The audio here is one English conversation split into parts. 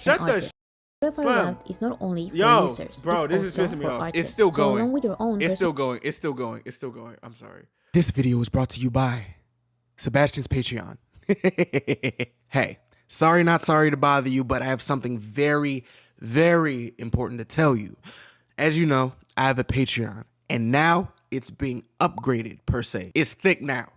shut the Spotify Slim. Wrapped is not only for Yo, users, bro, it's this is also pissing me for off. artists. It's still So going. along with your own It's still going. It's still going. It's still going. I'm sorry. This video is brought to you by Sebastian's Patreon. Hey, not sorry to bother you, but I have something very, very important to tell you. As you know, I have a Patreon, and now it's being upgraded per se. It's thick now,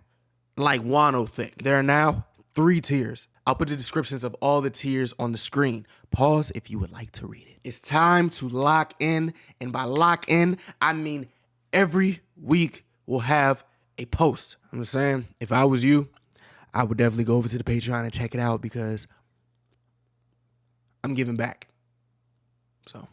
like Wano thick. There are now 3 tiers. I'll put the descriptions of all the tiers on the screen. Pause if you would like to read it. It's time to lock in, and by lock in, I mean every week we'll have a post. I'm just saying, if I was you, I would definitely go over to the Patreon and check it out because I'm giving back. So,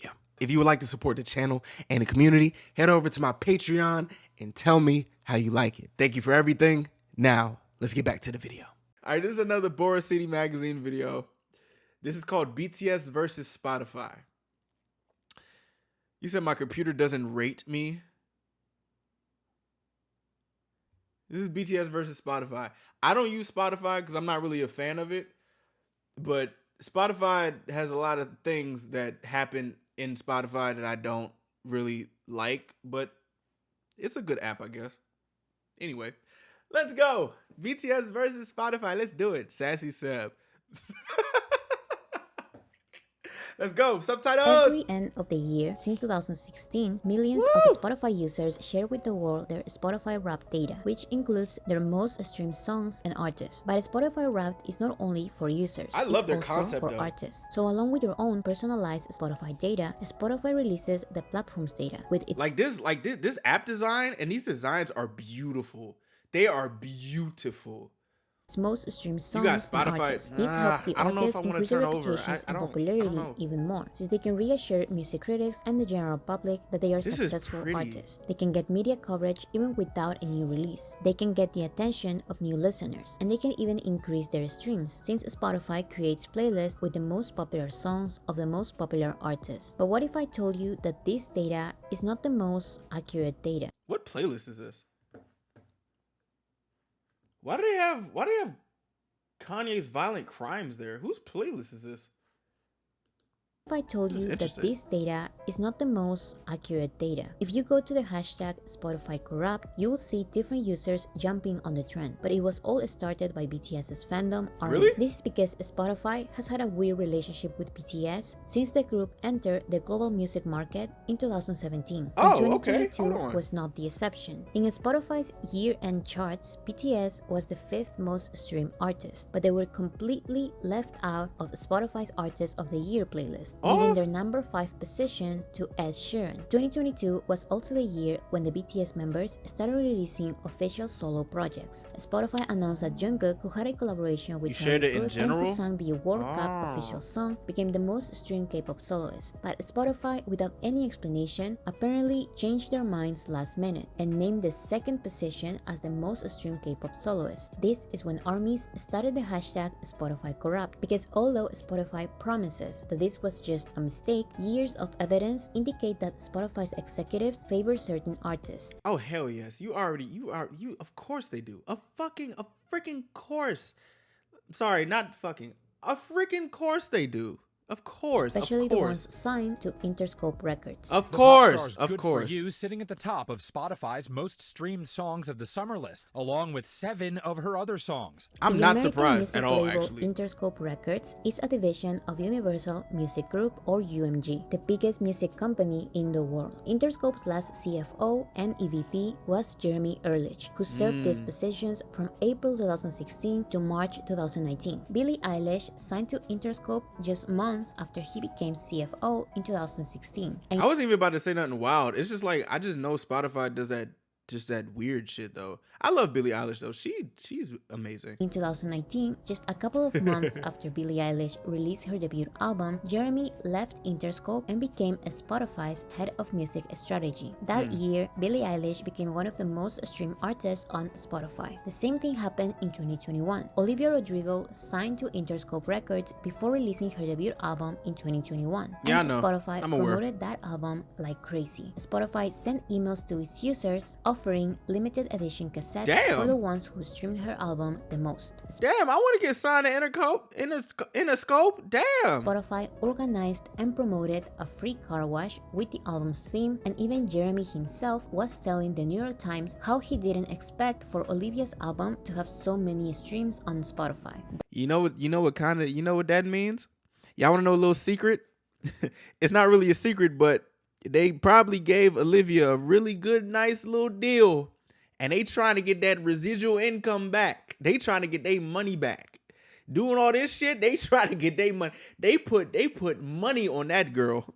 yeah. If you would like to support the channel and the community, head over to my Patreon and tell me how you like it. Thank you for everything. Now, let's get back to the video. All right, this is another Boris City Magazine video. This is called BTS versus Spotify. You said my computer doesn't rate me. This is BTS versus Spotify. I don't use Spotify because I'm not really a fan of it. But Spotify has a lot of things that happen in Spotify that I don't really like. But it's a good app, I guess. Anyway, let's go. BTS versus Spotify. Let's do it. Sassy Seb. Let's go. Subtitles. Every end of the year since 2016, millions of Spotify users share with the world their Spotify Wrapped data, which includes their most streamed songs and artists. But Spotify Wrapped is not only for users, I love their it's also concept, for though. artists. So along with your own personalized Spotify data, Spotify releases the platform's data with its this app design, and these designs are beautiful. They are beautiful. most streamed You got songs and Spotify. artists. This helps the I don't know if artists I wanna increase their turn over. reputations I and don't popularity know. even more, since they can reassure music critics and the general public that they are This is successful pretty. artists. They can get media coverage even without a new release. They can get the attention of new listeners, and they can even increase their streams, since Spotify creates playlists with the most popular songs of the most popular artists. But what if I told you that this data is not the most accurate data? What playlist is this? Why do they have Kanye's Violent Crimes there? Whose playlist is this? If I told This is you that interesting. this data is not the most accurate data. If you go to the hashtag Spotify Corrupt, you will see different users jumping on the trend. But it was all started by BTS's fandom ARMY. Really? This is because Spotify has had a weird relationship with BTS since the group entered the global music market in 2017. Oh, and okay. 2022 Hold on. was not the exception. In Spotify's year-end charts, BTS was the 5th most streamed artist, but they were completely left out of Spotify's Artist of the Year playlist, giving their number 5 position to Ed Sheeran. 2022 was also the year when the BTS members started releasing official solo projects. Spotify announced that Jungkook, who had a collaboration with You shared Charlie it in Puth and general? who sang the World Cup official song, became the most streamed K-pop soloist. But Spotify, without any explanation, apparently changed their minds last minute and named the 2nd position as the most streamed K-pop soloist. This is when ARMYs started the hashtag Spotify Corrupt, because although Spotify promises that this was just a mistake, years of evidence indicate that Spotify's executives favor certain artists. Oh hell yes. You of course they do. A freaking course. Sorry, not fucking. A freaking course they do. Of course. Especially of the course. ones signed to Interscope Records. Of The pop course. star's Of Good course. For You sitting at the top of Spotify's most streamed songs of the summer list, along with 7 of her other songs. I'm The not American surprised music at all, label actually. Interscope Records is a division of Universal Music Group, or UMG, the biggest music company in the world. Interscope's last CFO and EVP was Jeremy Ehrlich, who served these positions from April 2016 to March 2019. Billie Eilish signed to Interscope just months after he became CFO in 2016. And I wasn't even about to say nothing wild. It's just like I just know Spotify does that weird shit though. I love Billie Eilish though. She's amazing. in 2019, just a couple of months after Billie Eilish released her debut album, Jeremy left Interscope and became Spotify's head of music strategy. That year, Billie Eilish became one of the most streamed artists on Spotify. The same thing happened in 2021. Olivia Rodrigo signed to Interscope Records before releasing her debut album in 2021. Yeah, and I know. Spotify I'm aware. promoted that album like crazy. Spotify sent emails to its users offering offering limited edition cassettes Damn. for the ones who streamed her album the most. Damn, I want to get signed to Interscope. Damn. Spotify organized and promoted a free car wash with the album's theme, and even Jeremy himself was telling the New York Times how he didn't expect for Olivia's album to have so many streams on Spotify. You know what that means? Y'all want to know a little secret? It's not really a secret, but they probably gave Olivia a really good, nice little deal, and they trying to get that residual income back. They trying to get their money back. Doing all this shit, they trying to get their money. They put money on that girl.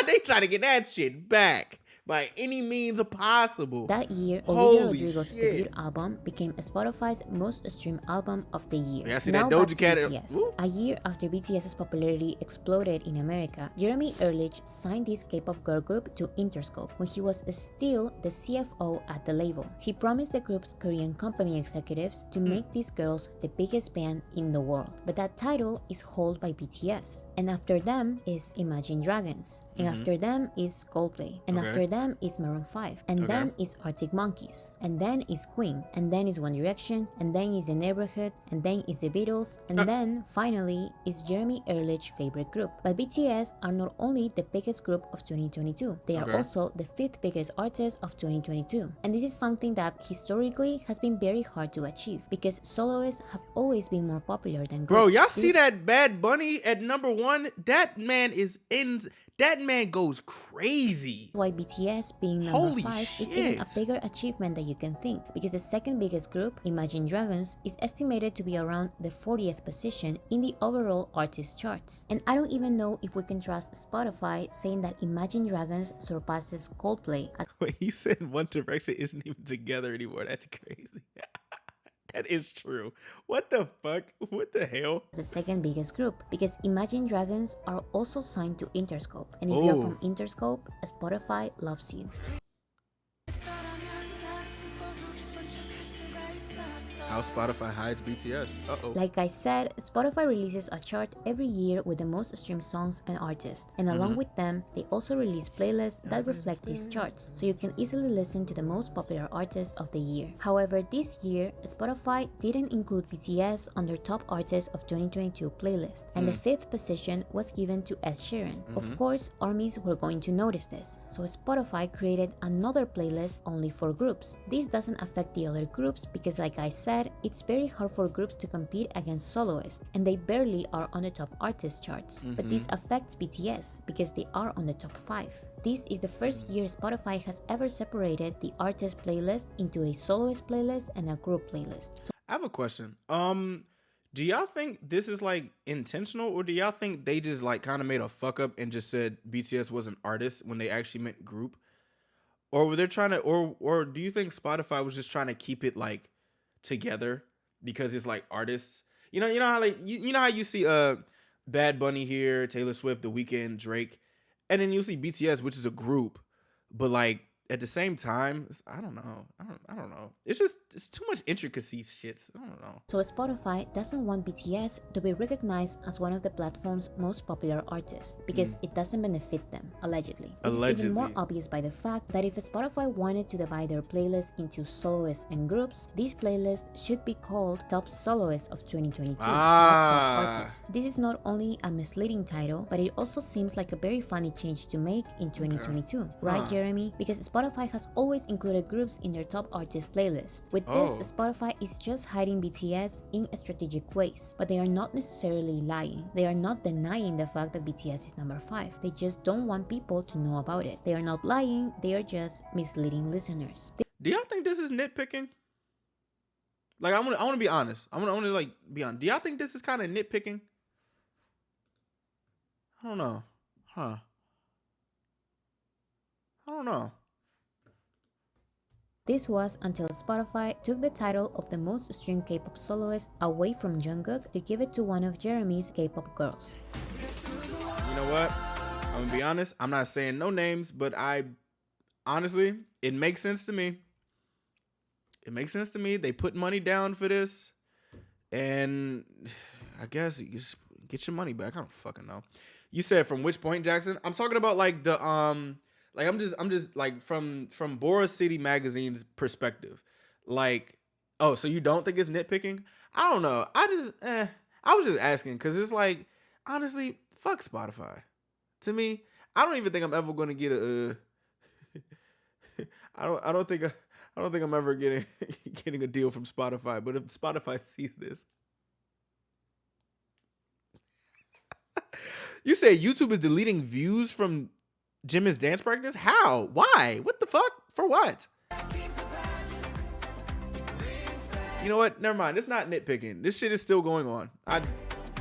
They trying to get that shit back by any means possible. That year, Olivia Holy Rodrigo's shit. debut album became Spotify's most streamed album of the year. Yeah, I see Now that Doja back to Cat. BTS. Woo. A year after BTS's popularity exploded in America, Jeremy Ehrlich signed this K-pop girl group to Interscope when he was still the CFO at the label. He promised the group's Korean company executives to make these girls the biggest band in the world. But that title is held by BTS. And after them is Imagine Dragons. And after them is Coldplay. And after them is Maroon 5. And then is Arctic Monkeys. And then is Queen. And then is One Direction. And then is The Neighborhood. And then is The Beatles. And then, finally, is Jeremy Ehrlich's favorite group. But BTS are not only the biggest group of 2022. They are also the 5th biggest artist of 2022. And this is something that historically has been very hard to achieve because soloists have always been more popular than groups. Bro, y'all This see is that Bad Bunny at number 1? That man is in. That man goes crazy. why BTS being number Holy 5 is even a shit. bigger achievement than you can think, because the second biggest group, Imagine Dragons, is estimated to be around the 40th position in the overall artist charts. And I don't even know if we can trust Spotify saying that Imagine Dragons surpasses Coldplay as Wait, he said One Direction isn't even together anymore. That's crazy. That is true. What the fuck? What the hell? the second biggest group, because Imagine Dragons are also signed to Interscope. And if you're Oh. from Interscope, Spotify loves you. How Spotify hides BTS. Uh-oh. Like I said, Spotify releases a chart every year with the most streamed songs and artists, and along with them, they also release playlists that reflect these charts, so you can easily listen to the most popular artists of the year. However, this year, Spotify didn't include BTS on their top artists of 2022 playlist, and the 5th position was given to Ed Sheeran. Of course, armies were going to notice this, so Spotify created another playlist only for groups. This doesn't affect the other groups because, like I said, it's very hard for groups to compete against soloists, and they barely are on the top artist charts. But this affects BTS because they are on the top 5. This is the first year Spotify has ever separated the artist playlist into a soloist playlist and a group playlist. So I have a question. Do y'all think this is like intentional, or do y'all think they just like kind of made a fuck up and just said BTS was an artist when they actually meant group? Or were they trying to, or do you think Spotify was just trying to keep it like together because it's like artists? You know how like you know how you see Bad Bunny here, Taylor Swift, The Weeknd, Drake, and then you see BTS, which is a group, but like at the same time, I don't know. I don't know. It's too much intricacy shits. I don't know. So Spotify doesn't want BTS to be recognized as one of the platform's most popular artists because it doesn't benefit them, allegedly. This is even more Allegedly. obvious by the fact that if Spotify wanted to divide their playlists into soloists and groups, these playlists should be called Top Soloists of 2022, not Top Artists. This is not only a misleading title, but it also seems like a very funny change to make in 2022, right, Jeremy? Because Spotify has always included groups in their top artist playlist. With this, Spotify is just hiding BTS in strategic ways, but they are not necessarily lying. They are not denying the fact that BTS is number 5. They just don't want people to know about it. They are not lying, they are just misleading listeners. Do y'all think this is nitpicking? Like I want to be honest. I want to like be honest. Do y'all think this is kind of nitpicking? I don't know. I don't know. This was until Spotify took the title of the most streamed K-pop soloist away from Jungkook to give it to one of Jeremy's K-pop girls. You know what? I'm gonna be honest. I'm not saying no names, but honestly, it makes sense to me. It makes sense to me. They put money down for this, and I guess you just get your money back. I don't fucking know. You said from which point, Jackson? I'm talking about like Like I'm just like from Boris City Magazine's perspective. Like, oh, so you don't think it's nitpicking? I don't know. I was just asking because it's like, honestly, fuck Spotify. To me, I don't even think I'm ever going to get a. I don't think I'm ever getting getting a deal from Spotify. But if Spotify sees this, you say YouTube is deleting views from Jimin's dance practice? How? Why? What the fuck? For what? You know what? Never mind. It's not nitpicking. This shit is still going on.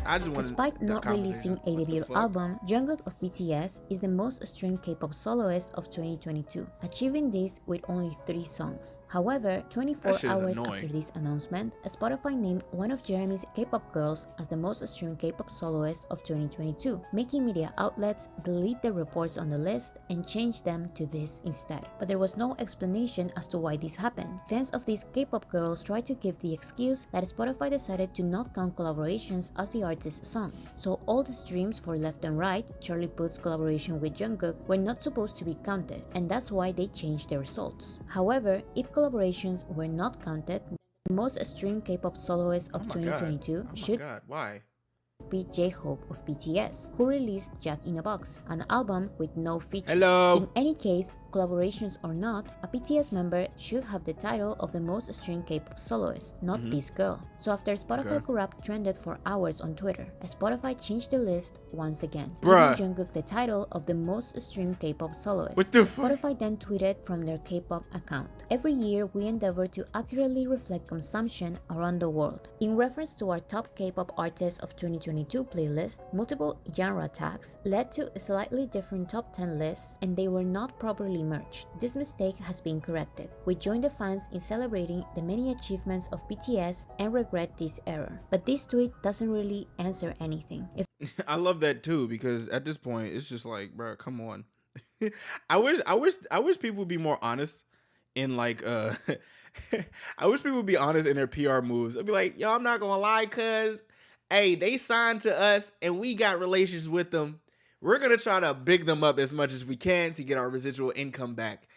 I just want Despite not releasing a debut album, Jungkook of BTS is the most streamed K-pop soloist of 2022, achieving this with only 3 songs. However, 24 hours after this announcement, Spotify named one of Jeremy's K-pop girls as the most streamed K-pop soloist of 2022, making media outlets delete the reports on the list and change them to this instead. But there was no explanation as to why this happened. Fans of these K-pop girls tried to give the excuse that Spotify decided to not count collaborations as the artist's songs, so all the streams for Left and Right, Charlie Puth's collaboration with Jungkook, were not supposed to be counted, and that's why they changed the results. However, if collaborations were not counted, the most streamed K-pop soloist of 2022 should why? be J-Hope of BTS, who released Jack in a Box, an album with no features. Hello. In any case, collaborations or not, a BTS member should have the title of the most streamed K-pop soloist, not this girl. So after Spotify Corrupt trended for hours on Twitter, Spotify changed the list once again, giving Jungkook the title of the most streamed K-pop soloist. What the fuck? Spotify then tweeted from their K-pop account, "Every year we endeavor to accurately reflect consumption around the world. In reference to our top K-pop artists of 2022 playlist, multiple genre tags led to slightly different top 10 lists and they were not properly merged. This mistake has been corrected. We join the fans in celebrating the many achievements of BTS and regret this error." But this tweet doesn't really answer anything. I love that too, because at this point it's just like, bro, come on. I wish people would be more honest in like I wish people would be honest in their PR moves. I'd be like, yo, I'm not gonna lie, cuz hey, they signed to us and we got relations with them. We're gonna try to big them up as much as we can to get our residual income back.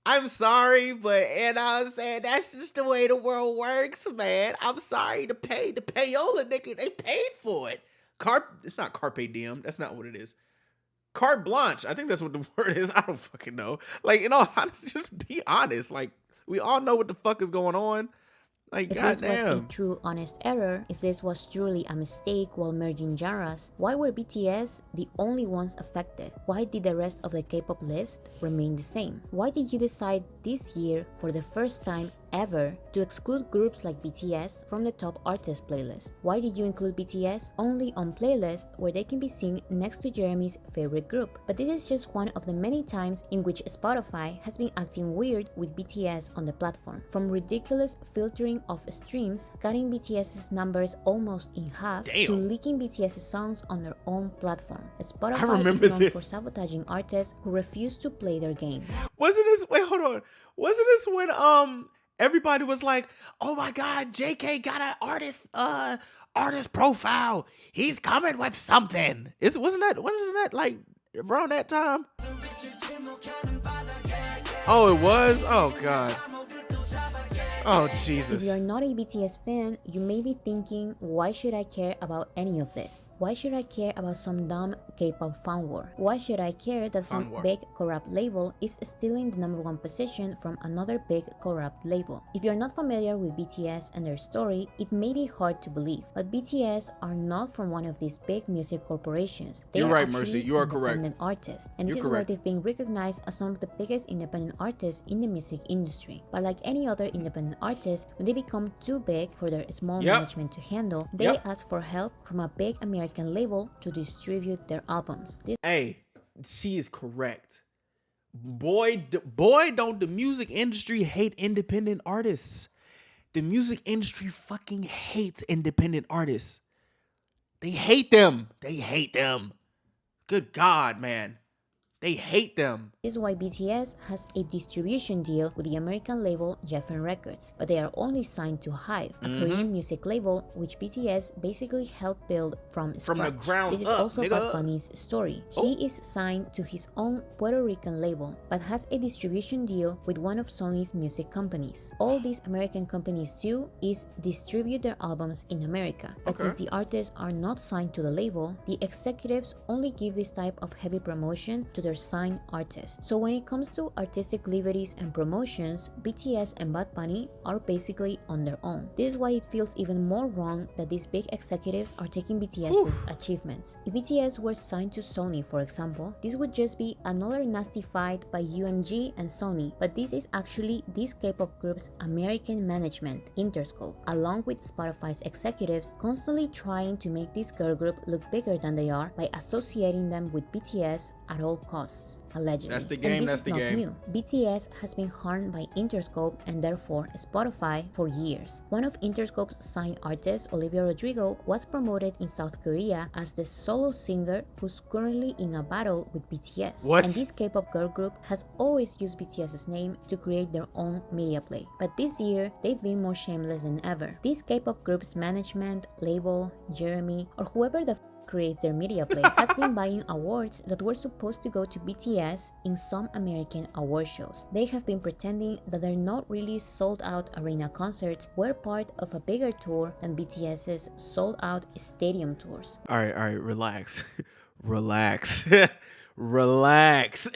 I'm sorry, but you know what I'm saying, that's just the way the world works, man. I'm sorry to pay the payola, nigga. They paid for it. It's not carpe diem. That's not what it is. Carte blanche. I think that's what the word is. I don't fucking know. Like, in all honesty, just be honest. Like, we all know what the fuck is going on. Like, if this was a true honest error, if this was truly a mistake while merging genres, why were BTS the only ones affected? Why did the rest of the K-pop list remain the same? Why did you decide this year, for the first time ever, to exclude groups like BTS from the top artist playlist? Why did you include BTS only on playlists where they can be seen next to Jeremy's favorite group? But this is just one of the many times in which Spotify has been acting weird with BTS on the platform. From ridiculous filtering of streams, cutting BTS's numbers almost in half, to leaking BTS's songs on their own platform. Spotify is known for sabotaging artists who refuse to play their game. Wasn't this when everybody was like, oh my god, JK got an artist profile. He's coming with something. Wasn't that like around that time? Oh, it was? Oh god. Oh, Jesus. If you're not a BTS fan, you may be thinking, why should I care about any of this? Why should I care about some dumb K-pop fan war? Why should I care that some big corrupt label is stealing the #1 position from another big corrupt label? If you're not familiar with BTS and their story, it may be hard to believe, but BTS are not from one of these big music corporations. They You're are right, Mercy. You are correct. Independent artists, and this is why they've been recognized as some of the biggest independent artists in the music industry. But like any other independent artists, when they become too big for their small management to handle, they ask for help from a big American label to distribute their albums. Hey, she is correct. Boy, don't the music industry hate independent artists. The music industry fucking hates independent artists. They hate them. Good God, man. They hate them. This is why BTS has a distribution deal with the American label Geffen Records, but they are only signed to Hive, a Korean music label which BTS basically helped build from scratch. the ground This is up, also nigga. Bad Bunny's story. He is signed to his own Puerto Rican label, but has a distribution deal with one of Sony's music companies. All these American companies do is distribute their albums in America, but since the artists are not signed to the label, the executives only give this type of heavy promotion to their signed artists. So when it comes to artistic liberties and promotions, BTS and Bad Bunny are basically on their own. This is why it feels even more wrong that these big executives are taking BTS's achievements. If BTS were signed to Sony, for example, this would just be another nasty fight by UMG and Sony, but this is actually this K-pop group's American management, Interscope, along with Spotify's executives constantly trying to make this girl group look bigger than they are by associating them with BTS at all costs. Allegedly. That's the game, And this that's is the not game. new. BTS has been harmed by Interscope and therefore Spotify for years. One of Interscope's signed artists, Olivia Rodrigo, was promoted in South Korea as the solo singer who's currently in a battle with BTS. What? And this K-pop girl group has always used BTS's name to create their own media play. But this year, they've been more shameless than ever. This K-pop group's management, label, Jeremy, or whoever the creates their media play has been buying awards that were supposed to go to BTS in some American award shows. They have been pretending that they're not really sold out arena concerts were part of a bigger tour than BTS's sold out stadium tours. All right, relax. Relax. Relax.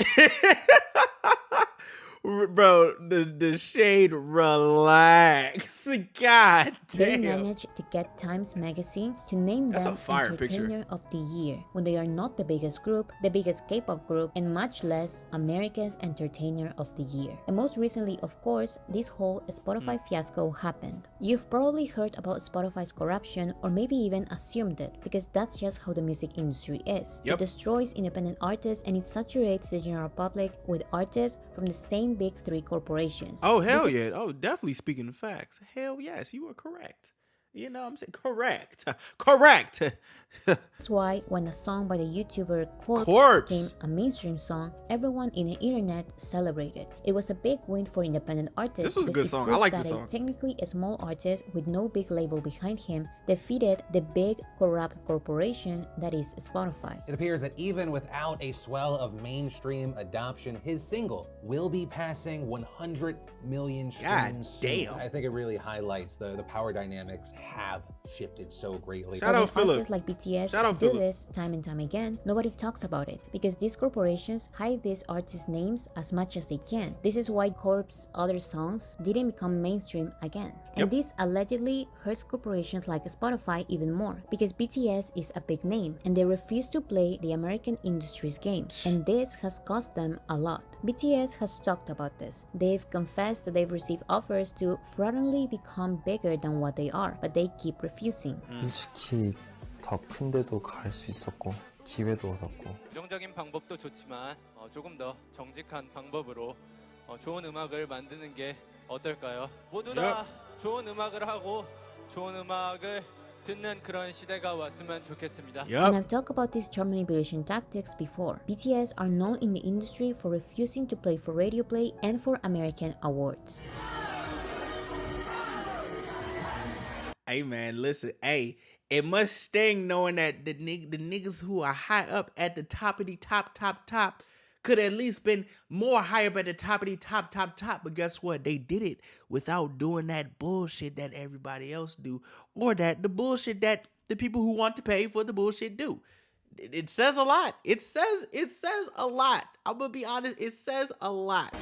Bro, the shade, relax. God They damn. managed to get Times Magazine to name That's them a fire picture. Entertainer of the Year when they are not the biggest group, the biggest K-pop group, and much less America's Entertainer of the Year. And most recently, of course, this whole Spotify fiasco happened. You've probably heard about Spotify's corruption or maybe even assumed it because that's just how the music industry is. Yep. It destroys independent artists and it saturates the general public with artists from the same big three corporations. Oh, hell This is yeah. Oh, definitely speaking of facts. Hell yes, you are correct. You know what I'm saying? Correct. Correct. That's why when a song by the YouTuber Corpse Corpse. became a mainstream song, everyone in the internet celebrated. It was a big win for independent artists. This was a because good it song. I proved like that this song. Technically a small artist with no big label behind him defeated the big corrupt corporation that is Spotify. It appears that even without a swell of mainstream adoption, his single will be passing 100 million God streams soon. damn. I think it really highlights the power dynamics have shifted so greatly. Shout But out when Philip. artists like BTS Shout out do Philip. this time and time again, nobody talks about it because these corporations hide these artists' names as much as they can. This is why Corp's other songs didn't become mainstream again. And Yep. this allegedly hurts corporations like Spotify even more because BTS is a big name and they refuse to play the American industry's games. And this has cost them a lot. BTS has talked about this. They've confessed that they've received offers to fraudulently become bigger than what they are, but they keep refusing. 솔직히 더 큰 데도 갈 수 있었고 기회도 얻었고 부정적인 방법도 좋지만 조금 더 정직한 방법으로 좋은 음악을 만드는 게 어떨까요? 모두 다 좋은 음악을 하고 좋은 음악을 듣는 그런 시대가 왔으면 좋겠습니다. And Yup. I've talked about these charm manipulation tactics before. BTS are known in the industry for refusing to play for radio play and for American awards. Hey man, listen. Hey, it must sting knowing that the niggas who are high up at the top of the top could at least been more high up at the top of the top. But guess what? They did it without doing that bullshit that everybody else do, or that the bullshit that the people who want to pay for the bullshit do. It says a lot. It says a lot. I'm gonna be honest. It says a lot.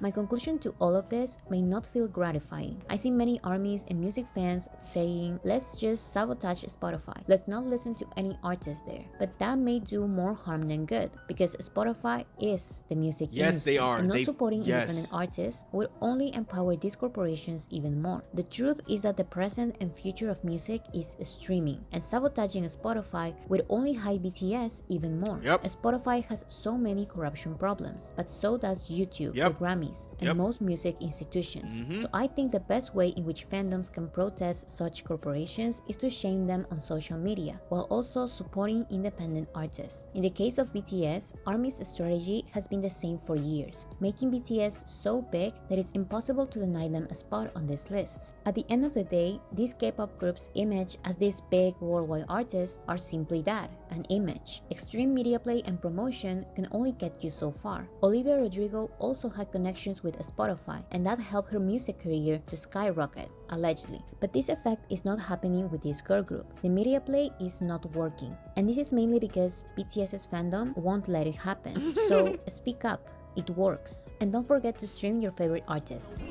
My conclusion to all of this may not feel gratifying. I see many armies and music fans saying, let's just sabotage Spotify. Let's not listen to any artist there. But that may do more harm than good because Spotify is the music Yes, industry. they are. And not They- supporting yes. independent artists would only empower these corporations even more. The truth is that the present and future of music is streaming. And sabotaging Spotify would only hide BTS even more. Yep. Spotify has so many corruption problems, but so does YouTube, Yep. the Grammys, armies and Yep. most music institutions. So I think the best way in which fandoms can protest such corporations is to shame them on social media, while also supporting independent artists. In the case of BTS, ARMY's strategy has been the same for years, making BTS so big that it's impossible to deny them a spot on this list. At the end of the day, these K-pop groups' image as these big worldwide artists are simply that, an image. Extreme media play and promotion can only get you so far. Olivia Rodrigo also had connections with Spotify, and that helped her music career to skyrocket, allegedly. But this effect is not happening with this girl group. The media play is not working, and this is mainly because BTS's fandom won't let it happen. So speak up, it works. And don't forget to stream your favorite artists.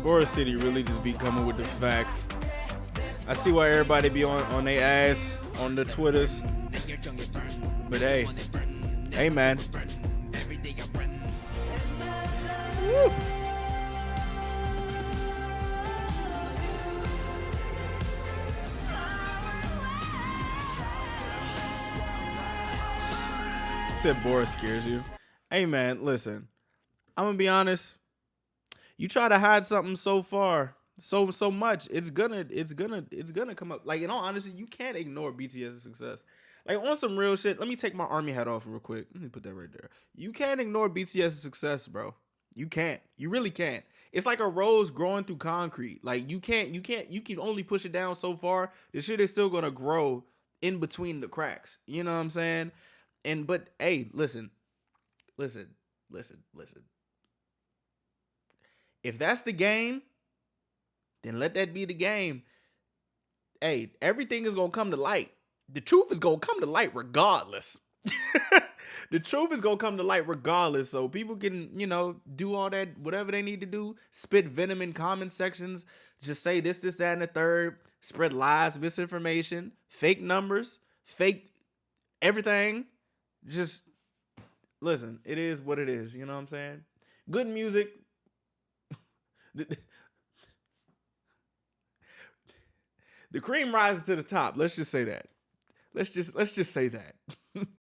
Boris City really just be coming with the facts. I see why everybody be on their ass on the Twitters. But hey man. Woo. Said Boris scares you. Hey man, listen. I'm gonna be honest. You try to hide something so far, so much, it's gonna come up. Like, in all honesty, you can't ignore BTS's success. Like, on some real shit, let me take my army hat off real quick. Let me put that right there. You can't ignore BTS's success, bro. You can't. You really can't. It's like a rose growing through concrete. Like, you can only push it down so far. The shit is still gonna grow in between the cracks. You know what I'm saying? But hey, listen. If that's the game, then let that be the game. Hey, everything is going to come to light. The truth is going to come to light regardless. The truth is going to come to light regardless. So people can, do all that, whatever they need to do, spit venom in comment sections, just say this, that, and the third, spread lies, misinformation, fake numbers, fake everything. Just listen, it is what it is. You know what I'm saying? Good music. The cream rises to the top. Let's just say that. Let's just say that.